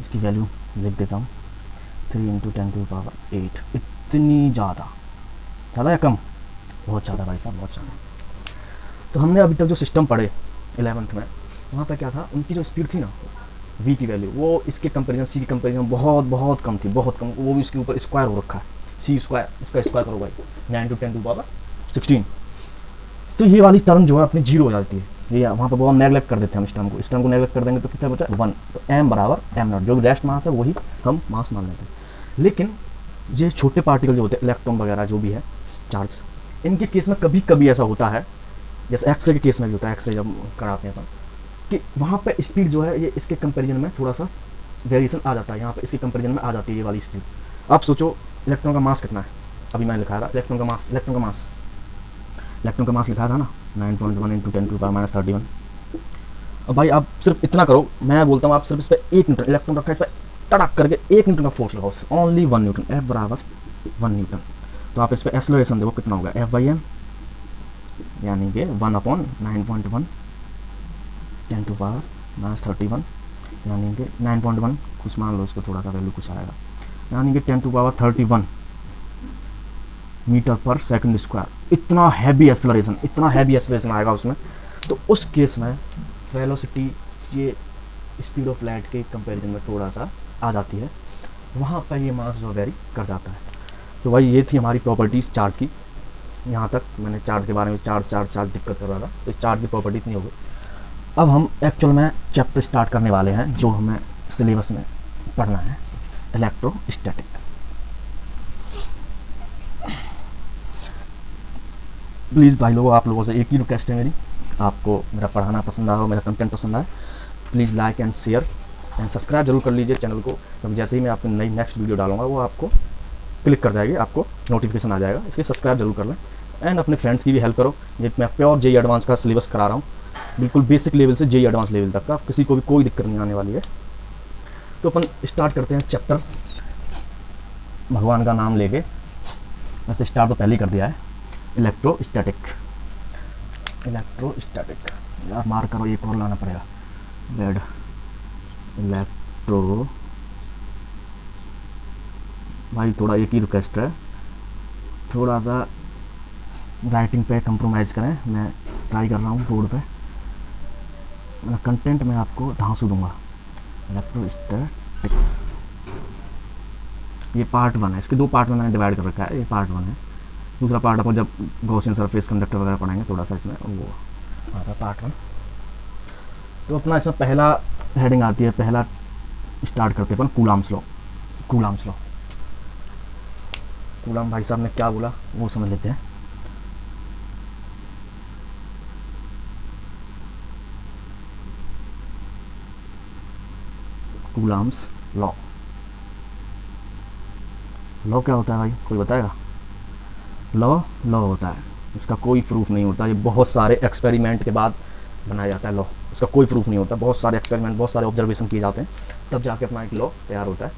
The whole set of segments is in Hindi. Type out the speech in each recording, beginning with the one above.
इसकी वैल्यू लिख देता हूँ 3 इंटू 10⁸ इतनी ज़्यादा या कम? बहुत ज़्यादा भाई साहब, बहुत ज़्यादा। तो हमने अभी तक जो सिस्टम पढ़े 11th में, वहाँ पर क्या था, उनकी जो स्पीड थी ना v की वैल्यू, वो इसके कंपेरिजन c की कंपेरिजन बहुत बहुत कम थी, बहुत कम। वो भी इसके ऊपर स्क्वायर हो रखा है, c स्क्वायर, इसका स्क्वायर करो भाई 9 × 10⁻16। तो ये वाली टर्म जो है अपनी जीरो हो जाती है, ये वहाँ पर बहुत नेगलेक्ट कर देते हैं हम इस टर्म को नेगलेक्ट कर देंगे तो कितना बचा 1। तो m बराबर m0, जो रेस्ट मास है वही हम मास मान लेते हैं। लेकिन ये छोटे पार्टिकल जो होते हैं, इलेक्ट्रॉन वगैरह जो भी है चार्ज, इनके केस में कभी कभी ऐसा होता है, जैसे एक्सरे के केस में भी होता है, एक्सरे जब कराते हैं अपन, कि वहाँ पे स्पीड जो है ये इसके कंपैरिजन में थोड़ा सा वेरिएशन आ जाता है, यहाँ पे इसके कंपैरिजन में आ जाती है ये वाली स्पीड। आप सोचो इलेक्ट्रॉन का मास कितना है, अभी मैंने लिखा था इलेक्ट्रॉन का मास लिखा था ना 9.1 × 10⁻31। अब भाई आप सिर्फ इतना करो, मैं बोलता हूँ आप सिर्फ इस पर 1 न्यूटन इलेक्ट्रॉन रखा है, इस पर तड़क करके 1 न्यूटन का फोर्स लगाओ, ओनली 1 न्यूटन, F बराबर 1 न्यूटन। तो आप इस पर एक्सेलरेशन देखो कितना होगा, F/m यानी कि 1/9.1 10⁻31 यानी कि 9.1 कुछ मान लो, इसको थोड़ा सा वैल्यू कुछ आएगा, यानी कि 10⁻31 मीटर/सेकंड²। इतना हैवी एक्सेलरेशन आएगा उसमें। तो उस केस में वेलोसिटी ये स्पीड ऑफ लाइट के कंपैरिजन में थोड़ा सा आ जाती है, वहाँ पर ये मास जो वेरी कर जाता है। तो भाई ये थी हमारी प्रॉपर्टीज़ चार्ज की। यहाँ तक मैंने चार्ज के बारे में चार्ज दिक्कत कर रहा था, तो इस चार्ज की प्रॉपर्टी इतनी हो गई। अब हम एक्चुअल में चैप्टर स्टार्ट करने वाले हैं जो हमें सिलेबस में पढ़ना है, इलेक्ट्रोस्टैटिक। प्लीज़ भाई लोगों, आप लोगों से एक ही रिक्वेस्ट है मेरी, आपको मेरा पढ़ाना पसंद आया हो, मेरा कंटेंट पसंद आए, please like and share and subscribe जरूर कर लीजिए चैनल को, क्योंकि जैसे ही मैं आपको नई नेक्स्ट वीडियो डालूंगा वो आपको क्लिक कर जाएगी, आपको नोटिफिकेशन आ जाएगा, इसलिए सब्सक्राइब जरूर कर लें। एंड अपने फ्रेंड्स की भी हेल्प करो। ये मैं प्योर JEE एडवांस का सिलेबस करा रहा हूँ, बिल्कुल बेसिक लेवल से JEE एडवांस लेवल तक का, किसी को भी कोई दिक्कत नहीं आने वाली है। तो अपन स्टार्ट करते हैं चैप्टर, भगवान का नाम लेके। वैसे स्टार्ट तो पहले ही कर दिया है, इलेक्ट्रोस्टैटिक। यार मार करो, एक और लाना पड़ेगा बेड। इलेक्ट्रो, भाई थोड़ा एक ही रिक्वेस्ट है, थोड़ा सा राइटिंग पे कंप्रोमाइज़ करें, मैं ट्राई कर रहा हूँ बोर्ड पे, मतलब कंटेंट में आपको धांसू दूंगा। इलेक्ट्रोस्टैटिक्स ये पार्ट 1 है, इसके 2 पार्ट में मैंने डिवाइड कर रखा है, ये पार्ट 1 है। दूसरा पार्ट अपन जब गॉसियन सरफेस कंडक्टर वगैरह पढ़ाएंगे थोड़ा सा इसमें वो आता है पार्ट 1। तो अपना इसमें पहला हेडिंग आती है, पहला स्टार्ट करते हैं अपन कूलम्ब्स लॉ। कूलम्ब भाई साहब ने क्या बोला वो समझ लेते हैं। कूलम्ब्स लॉ क्या होता है भाई, कोई बताएगा? लॉ होता है, इसका कोई प्रूफ नहीं होता, ये बहुत सारे एक्सपेरिमेंट के बाद बनाया जाता है लॉ, इसका कोई प्रूफ नहीं होता, बहुत सारे एक्सपेरिमेंट, बहुत सारे ऑब्जर्वेशन किए जाते हैं, तब जाके अपना एक लॉ तैयार होता है।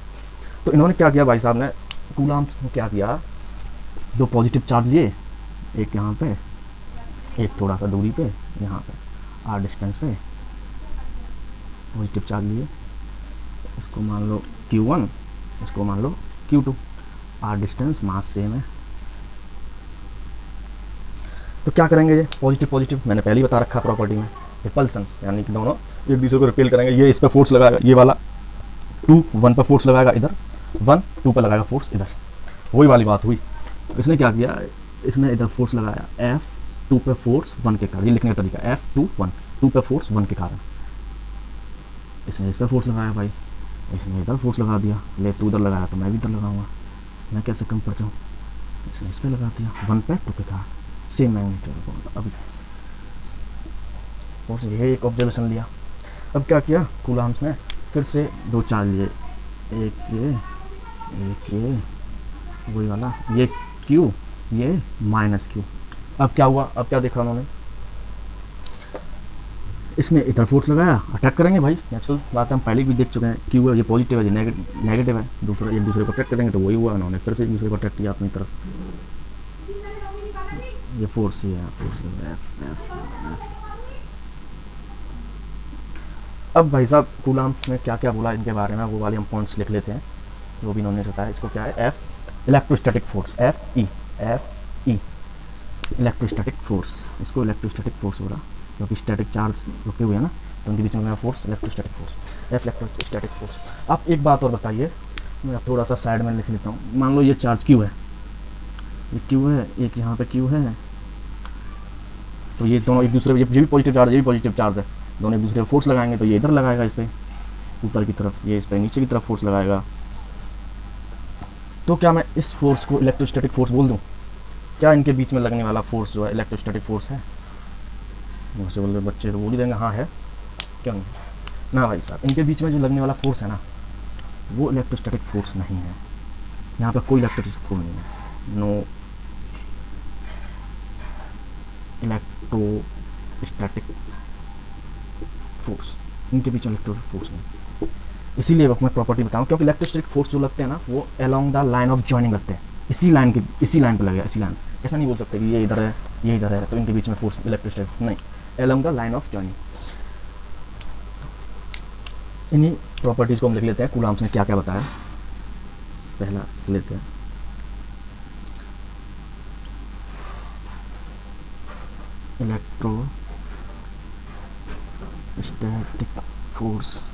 तो इन्होंने क्या किया भाई साहब ने, कूलम्ब्स ने क्या किया, 2 पॉजिटिव चार्ज लिए, एक यहाँ पे, एक थोड़ा सा दूरी पे, यहाँ पे r डिस्टेंस पे पॉजिटिव चार्ज लिए, इसको मान लो Q1, इसको मान लो Q2, r distance, mass same है। तो क्या करेंगे, ये पॉजिटिव मैंने पहले ही बता रखा प्रॉपर्टी में, रिपल्सन, यानी कि दोनों एक दूसरे को रिपेल करेंगे। ये इस पर फोर्स लगाएगा, ये वाला 2 1 पर फोर्स लगाएगा इधर, 1 2 पर लगाएगा फोर्स इधर, वही वाली बात हुई। इसने क्या किया, इसने इधर फोर्स लगाया F2 पे फोर्स 1 के कारण, ये लिखने का तरीका F2 1, 2 पे फोर्स 1 के कारण। इसने इस पर फोर्स लगाया भाई, इसने इधर फोर्स लगा दिया, ले तू उधर लगाया तो मैं भी इधर लगाऊंगा, मैं कैसे कम पड़ जाऊँ, इसने इस पर लगा दिया 1 पे 2 के कारण, सेम मैग्नीट्यूड। अभी फोर्स ये एक ऑब्जर्वेशन लिया। अब क्या किया कूलम्ब्स ने, फिर से 2 चार्ज लिए, एक ये वही वाला, ये Q, ये -Q। अब क्या हुआ, अब क्या देखा उन्होंने, इसने इधर फोर्स लगाया, अटैक करेंगे भाई, नेचुरल बात है, हम पहले भी देख चुके हैं। Q है ये पॉजिटिव है, ये नेगेटिव है, दूसरा एक दूसरे को अटैक करेंगे, तो वही हुआ, उन्होंने फिर से एक दूसरे को अटैक किया अपनी तरफ। ये फोर्स ही है, फोर्स F। अब भाई साहब कूलाम्स में क्या क्या बोला इनके बारे में, वो वाले हम पॉइंट्स लिख लेते हैं जो भी इन्होंने बताया। इसको क्या है, F electrostatic force, F E electrostatic force, इसको इलेक्ट्रोस्टैटिक फोर्स बोला क्योंकि स्टैटिक चार्ज रुके हुए हैं ना, तो उनके बीच में force electrostatic force, F electrostatic force. आप एक बात और बताइए, मैं थोड़ा सा साइड में लिख लेता हूँ। मान लो ये चार्ज क्यू है, ये क्यू है, एक यहाँ पे क्यू है, तो ये दोनों एक दूसरे, ये भी पॉजिटिव चार्ज है, ये भी पॉजिटिव चार्ज है, दोनों एक दूसरे पर फोर्स लगाएंगे, तो ये इधर लगाएगा इस पर ऊपर की तरफ, ये इस पर नीचे की तरफ फोर्स लगाएगा। तो क्या मैं इस फोर्स को इलेक्ट्रोस्टैटिक फोर्स बोल दूँ? क्या इनके बीच में लगने वाला फोर्स जो है इलेक्ट्रोस्टैटिक फोर्स है? मुझसे बोल रहे बच्चे तो बोल ही देंगे हाँ है, क्यों नहीं ना भाई साहब। इनके बीच में जो लगने वाला फोर्स है ना, वो इलेक्ट्रोस्टैटिक फोर्स नहीं है। यहाँ पर कोई इलेक्ट्रोस्टैटिक फोर्स नहीं है, नो इलेक्ट्रोस्टैटिक फोर्स, इनके बीच में इलेक्ट्रोस्टैटिक फोर्स नहीं। इसीलिए मैं प्रॉपर्टी बताऊँ, क्योंकि इलेक्ट्रोस्टैटिक फोर्स जो लगते हैं ना, वो along the line of joining लगते हैं, इसी लाइन पे लगेगा, इसी लाइन। ऐसा नहीं बोल सकते कि ये इधर है ये इधर है तो इनके बीच में फोर्स इलेक्ट्रोस्टैटिक, नहीं, along the line of joining. इन्हीं प्रॉपर्टीज़ को हम लिख लेते हैं, कूलाम्स ने क्या क्या बताया। पहला लेते हैं electrostatic force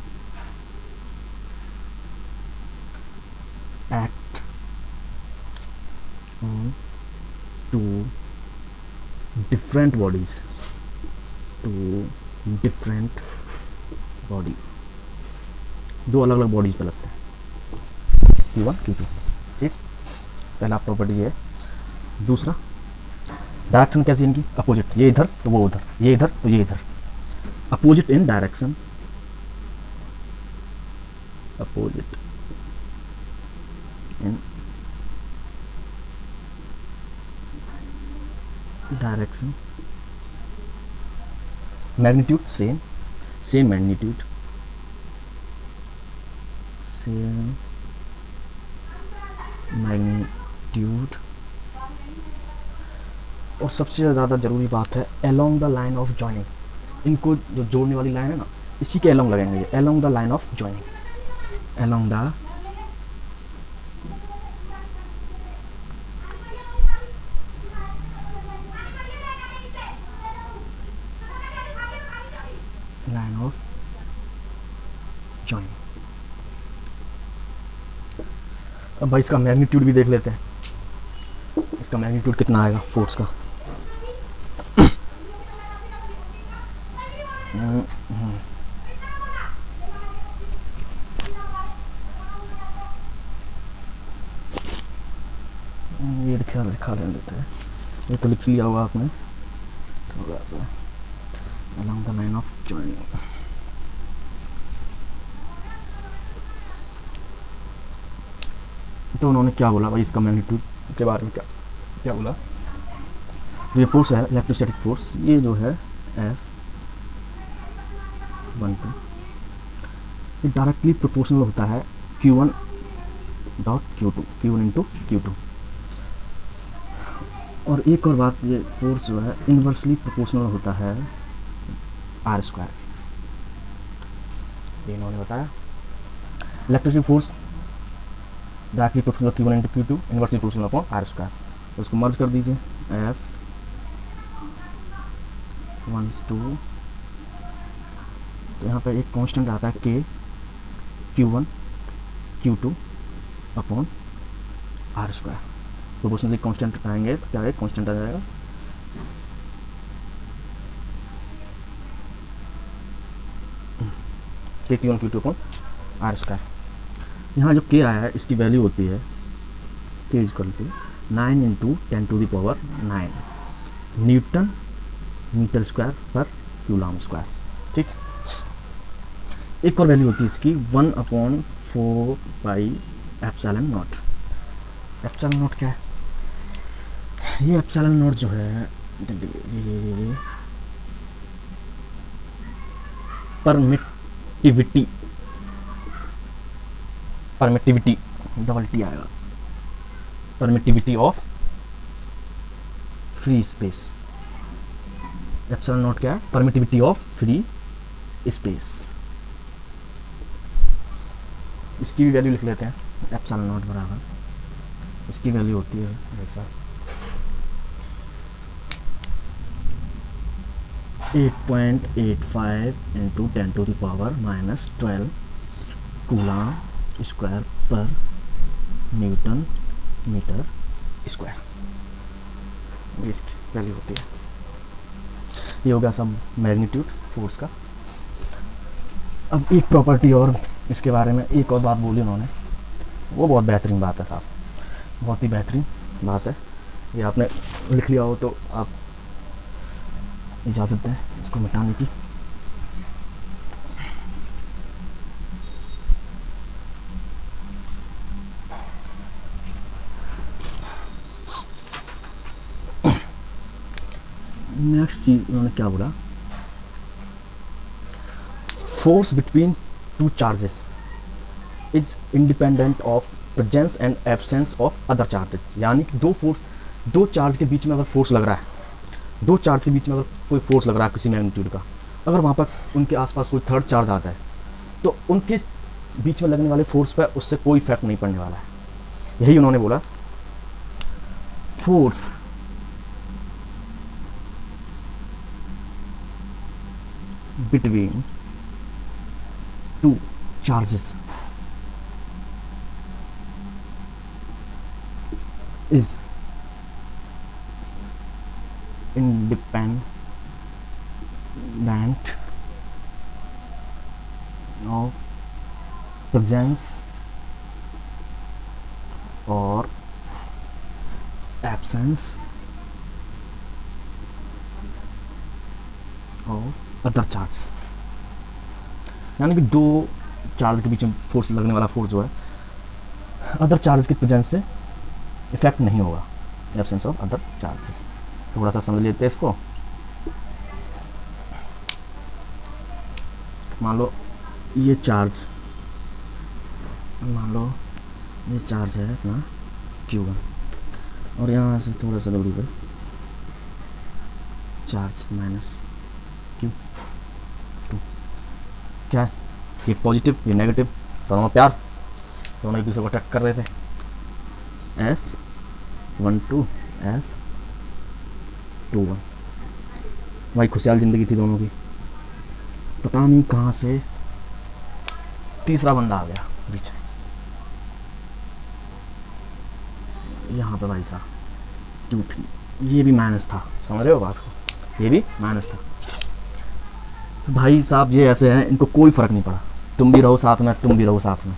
act on two different bodies, दो अलग अलग बॉडीज पे लगते हैं, Q1 Q2, ठीक। पहला प्रॉपर्टी है। दूसरा, डायरेक्शन कैसी है इनकी, अपोजिट, ये इधर तो वो उधर, ये इधर तो ये इधर, opposite in direction, opposite in direction, magnitude same magnitude, same magnitude, और सबसे ज़्यादा ज़रूरी बात है along the line of joining, इनको जो जोड़ने वाली लाइन है ना, इसी के along लगेंगे, ये along the line of joining, along the line of joining. अब भाई इसका मैग्नीट्यूड भी देख लेते हैं, इसका मैग्नीट्यूड कितना आएगा फोर्स का। ये दिखा लेते हैं, ये तो लिख लिया होगा आपने थोड़ा सा, along the line of joining, तो उन्होंने क्या बोला भाई इसका मैग्नीट्यूड के बारे में, क्या बोला, तो ये फोर्स है इलेक्ट्रोस्टैटिक फोर्स, ये जो है F12, ये डायरेक्टली प्रोपोर्शनल होता है Q1 इंटू Q2। और एक और बात, ये फोर्स जो है इन्वर्सली प्रोपोर्शनल होता है R², ये इन्होंने बताया। Electrostatic force directly proportional Q1 into Q2, inversely proportional upon R², तो उसको मर्ज कर दीजिए, F12, तो यहाँ पे एक कांस्टेंट आता है K, Q1 Q2 upon R², proportionally constant उठाएंगे तो क्या है, कांस्टेंट आ जाएगा, Q1 Q2 अपॉन R²। यहाँ जो K आया है इसकी वैल्यू होती है K equal to 9 into 10⁹ newton metre square पर कूलम स्क्वायर, ठीक। एक और वैल्यू होती है इसकी 1/4 pi epsilon naught. Epsilon naught क्या है, ये एप्सिलॉन नॉट जो है परमिटिविटी डबल टी आएगा, permittivity of free space. Epsilon naught क्या है, परमिटिविटी ऑफ फ्री स्पेस, इसकी भी वैल्यू लिख लेते हैं, एप्सिलॉन नॉट बराबर, इसकी वैल्यू होती है ऐसा 8.85 इंटू 10⁻⁻12 कूलम स्क्वायर पर न्यूटन मीटर स्क्वायर, इसकी वैल्यू होती है। ये हो गया सब मैग्नीट्यूड फोर्स का। अब एक प्रॉपर्टी और इसके बारे में एक और बात बोली उन्होंने, वो बहुत बेहतरीन बात है साहब, बहुत ही बेहतरीन बात है। ये आपने लिख लिया हो तो आप इजाज़त दें इसको मिटाने की। नेक्स्ट चीज उन्होंने क्या बोला, force between two charges is independent of presence and absence of other charges. यानी कि दो चार्ज के बीच में अगर फोर्स लग रहा है, दो चार्ज के बीच में अगर कोई फोर्स लग रहा है किसी मैग्नीट्यूड का, अगर वहाँ पर उनके आसपास कोई थर्ड चार्ज आता है तो उनके बीच में लगने वाले फोर्स पर उससे कोई इफेक्ट नहीं पड़ने वाला है। यही उन्होंने बोला, force between two charges is independent of presence or absence of other charges। यानी कि दो चार्ज के बीच में फोर्स लगने वाला फोर्स जो है अदर चार्ज के प्रेजेंस से इफेक्ट नहीं होगा, एब्सेंस ऑफ अदर चार्जेस। थोड़ा सा समझ लेते हैं इसको। मान लो ये चार्ज है अपना Q1 और यहाँ से थोड़ा सा दूरी पर चार्ज माइनस Q2। क्या है, ये पॉजिटिव ये नेगेटिव, दोनों प्यार, दोनों एक दूसरे को अटैक कर रहे थे। F12 F21 भाई खुशहाल ज़िंदगी थी दोनों की। पता नहीं कहाँ से तीसरा बंदा आ गया बीच में, यहाँ पे भाई साहब Q3, ये भी माइनस था, समझ रहे हो बात को, ये भी माइनस था। तो भाई साहब ये ऐसे हैं, इनको कोई फ़र्क नहीं पड़ा, तुम भी रहो साथ में, तुम भी रहो साथ में।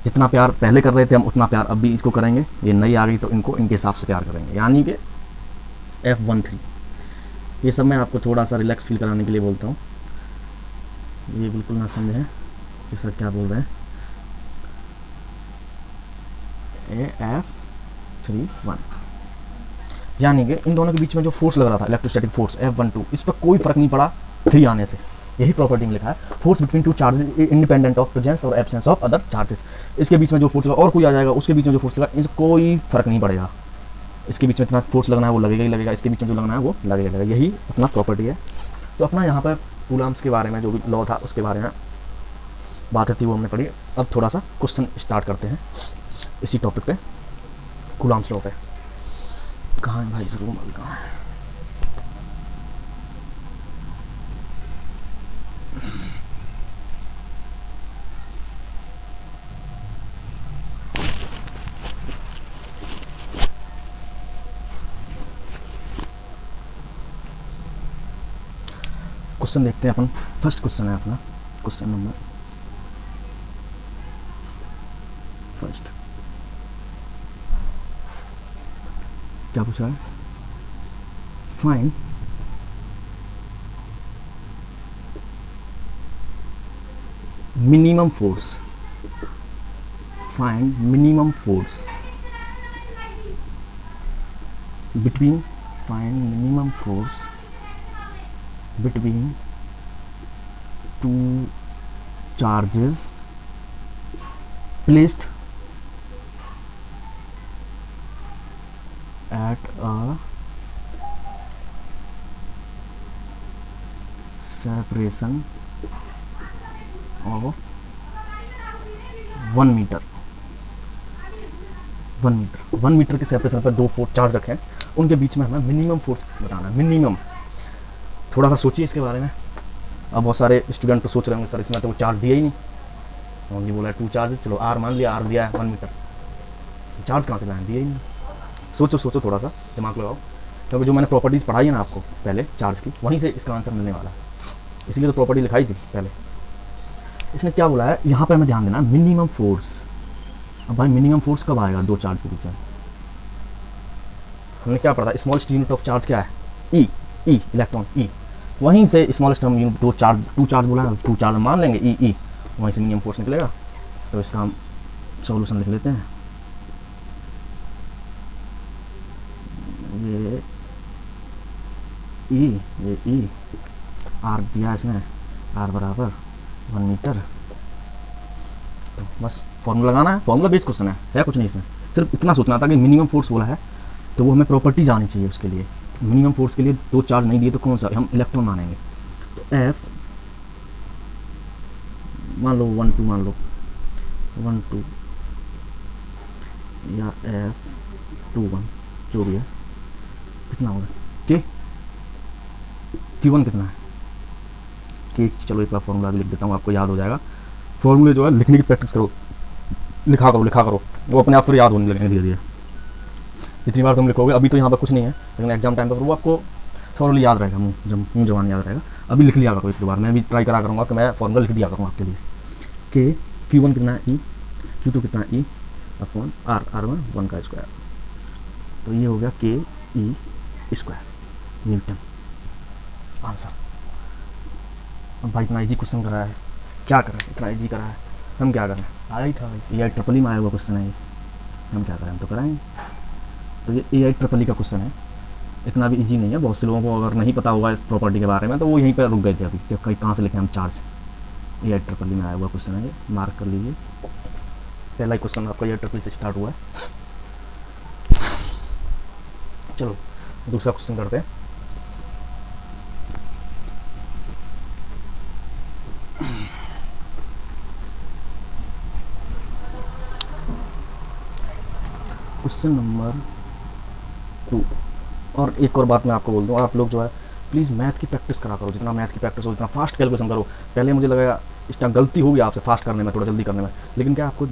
जितना प्यार पहले कर रहे थे हम उतना प्यार अब भी इसको करेंगे। ये नई आ गई तो इनको इनके हिसाब से प्यार करेंगे। यानी कि F13, ये सब मैं आपको थोड़ा सा रिलैक्स फील कराने के लिए बोलता हूँ। ये बिल्कुल ना समझें कि सर क्या बोल रहे हैं। F31 यानी कि इन दोनों के बीच में जो फोर्स लग रहा था इलेक्ट्रोस्टैटिक फोर्स F12, इस पर कोई फर्क नहीं पड़ा 3 आने से। यही प्रॉपर्टी में लिखा है, force between two charges independent of presence और एब्सेंस ऑफ अदर चार्जेस। इसके बीच में जो फोर्स लगा और कोई आ जाएगा, उसके बीच में जो फोर्स लगा, इनसे कोई फर्क नहीं पड़ेगा। इसके बीच में इतना फोर्स लगना है वो लगेगा ही लगेगा, इसके बीच में जो लगना है वो लगेगा। यही अपना प्रॉपर्टी है। तो अपना यहाँ पर कूलम्स के बारे में जो भी लॉ था उसके बारे में बात थी वो हमने पढ़ी। अब थोड़ा सा क्वेश्चन स्टार्ट करते हैं इसी टॉपिक पे, कूलम्स लॉ पे। कहाँ है भाई इस रूम, अभी कहाँ है? क्वेश्चन देखते हैं अपन। फर्स्ट क्वेश्चन है अपना, क्वेश्चन नंबर फर्स्ट। क्या पूछा है? Find minimum force, find minimum force between, find minimum force between two charges placed at a separation of 1 metre, 1 metre के सेपरेशन पर 2 फोर्स चार्ज रखे हैं, उनके बीच में हमें मिनिमम फोर्स बताना है, मिनिमम। थोड़ा सा सोचिए इसके बारे में। अब बहुत सारे स्टूडेंट तो सोच रहे होंगे सर इसमें तो वो चार्ज दिया ही नहीं, ओनली बोला 2 चार्ज, चलो आर मान लिया, आर दिया है 1 मीटर, चार्ज कहाँ से लाए, दिया ही नहीं। सोचो थोड़ा सा दिमाग लगाओ, क्योंकि जो मैंने प्रॉपर्टीज़ पढ़ाई है ना आपको पहले चार्ज की, वहीं से इसका आंसर मिलने वाला है, इसलिए तो प्रॉपर्टी लिखाई थी पहले। इसने क्या बोला है यहाँ पर, हमें ध्यान देना मिनिमम फोर्स। अब भाई मिनिमम फोर्स कब आएगा 2 चार्ज के बीच में, हमने क्या पढ़ा था, स्मॉलेस्ट यूनिट ऑफ चार्ज क्या है, ई, इलेक्ट्रॉन ई, वहीं से स्मॉलेस्ट यूनिट 2 चार्ज बोला है, 2 चार्ज मान लेंगे ई, वहीं से मिनिमम फोर्स निकलेगा। तो इसका हम सॉल्यूशन लिख लेते हैं, ये ई आर दिया इसने, आर बराबर 1 मीटर। तो बस फॉर्मूला लगाना है, फॉर्मूला बेस्ड क्वेश्चन है कुछ नहीं इसमें, सिर्फ इतना सोचना था कि मिनिमम फोर्स बोला है तो वो हमें प्रॉपर्टी आनी चाहिए उसके लिए। मिनिमम फोर्स के लिए 2 चार्ज नहीं दिए तो कौन सा हम इलेक्ट्रॉन मानेंगे, तो एफ मान लो 1 2 मान लो 1 2 या एफ 2 1 जो भी है, कितना होगा के Q1 कितना है के, चलो एक बार फॉर्मूला भी लिख देता हूँ, आपको याद हो जाएगा। फॉर्मूले जो है लिखने की प्रैक्टिस करो, लिखा करो, वो अपने आप फिर याद होने लगेंगे धीरे धीरे। जितनी बार तुम लिखोगे, अभी तो यहाँ पर कुछ नहीं है, लेकिन एग्जाम टाइम पर वो आपको थोड़ा याद रहेगा, मुँह जबान याद रहेगा। अभी लिख लिया करो एक दो बार, मैं भी ट्राई करा करूँगा कि मैं फॉर्मूला लिख दिया करूँ आपके लिए। के Q1 कितना है ई, Q2 कितना है ई अपॉन आर में 1 का स्क्वायर, तो ये हो गया के ई स्क्वायर न्यूटन आंसर। अब भाई इतना इजी क्वेश्चन करा है, क्या करें, इतना इजी करा है, हम क्या करें, आया ही था AI ट्रिपल ई में आया हुआ क्वेश्चन है ये, हम क्या करें, हम तो कराएंगे। तो ये AI ट्रिपल ई का क्वेश्चन है, इतना भी इजी नहीं है। बहुत से लोगों को अगर नहीं पता होगा इस प्रॉपर्टी के बारे में तो वो यहीं पर रुक गए थे अभी कि कहीं कहाँ से लिखें हम चार्ज। AI ट्रिपल ई में आया हुआ क्वेश्चन है ये, मार्क कर लीजिए। पहला ही क्वेश्चन आपका AI ट्रिपल ई से स्टार्ट हुआ है। चलो दूसरा क्वेश्चन करते हैं। Question number 2। और एक और बात मैं आपको बोल दूँ, आप लोग जो है प्लीज़ मैथ की प्रैक्टिस करा करो, जितना मैथ की प्रैक्टिस हो उतना फास्ट कैलकुलेशन करो। पहले मुझे लगा इस टाइम गलती होगी आपसे फास्ट करने में, थोड़ा जल्दी करने में, लेकिन क्या आपको